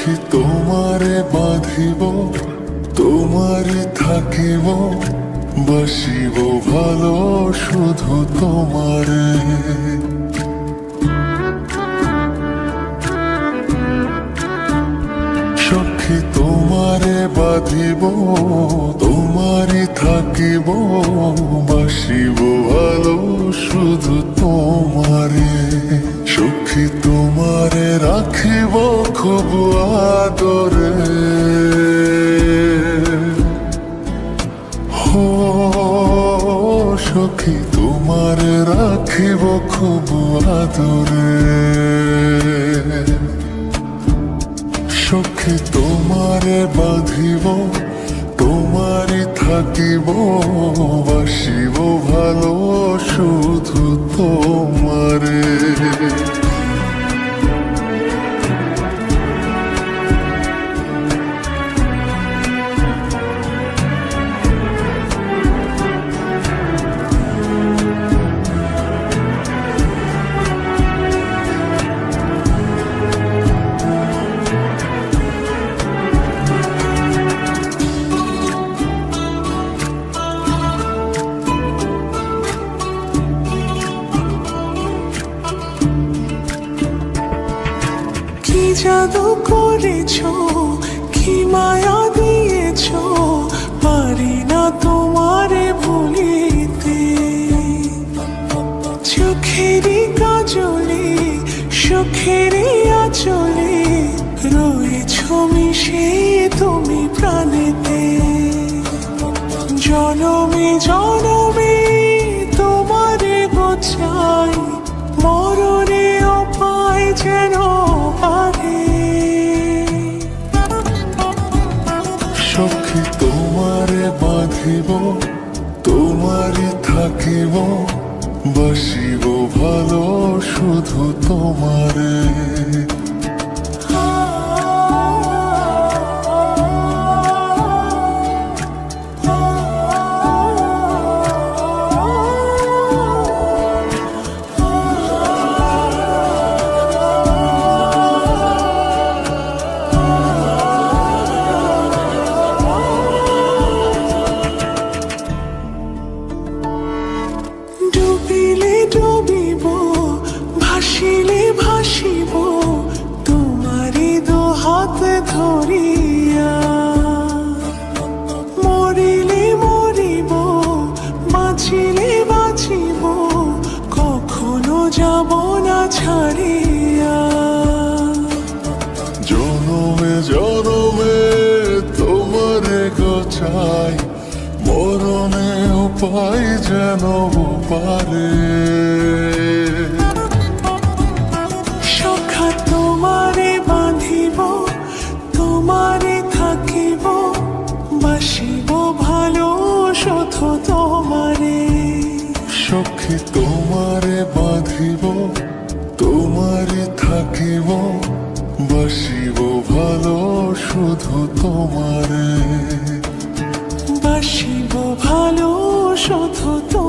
সখী তোমারে বাঁধিব, তোমারে থাকিব, বাসিব ভালো শুধু তোমারে। সখী তোমারে বাঁধিব, তোমারে থাকিব, বাসিব ভালো শুধু তোমারে। সখী তোমারে রাখিব খুব আদরে, হো সখী তোমারে রাখিব খুব আদরে। সখী তোমারে বাঁধিব, তোমারে থাকিব, বাসিব ভালো শুধু তোমারে। কি জাদু করেছো, কি মায়া দিয়েছো, পারি না তোমারে ভুলিতে। চোখেরই কাজলে, সুখেরই আঁচলে, রয়েছো মিশে তুমি প্রাণেতে। জনমে জনমে তোমারে গোছাই, মরণেও পাই যেন পারে। সখী তোমারে বাঁধিব, তোমারে থাকিব, বাসিব ভালো শুধু তোমারে। ডুবিলে ডুবিব, ভাসিলে ভাসিব, তোমারি দুহাত ধরিয়া। মরিলে মরিব, বাঁচিলে বাঁচিব, কখনো যাব না ছাড়িয়া। জনমে জনমে তোমারে গোছাই, মরণে উপায় যেন পারে। সখা তোমারে বাঁধিব, তোমারে থাকিব, বাসিব ভালো শুধু তোমারে। সখী তোমারে বাঁধিব, তোমারে থাকিব, বাসিব ভালো শুধু তোমারে। বাসিব ভালো শুধু তোমারে।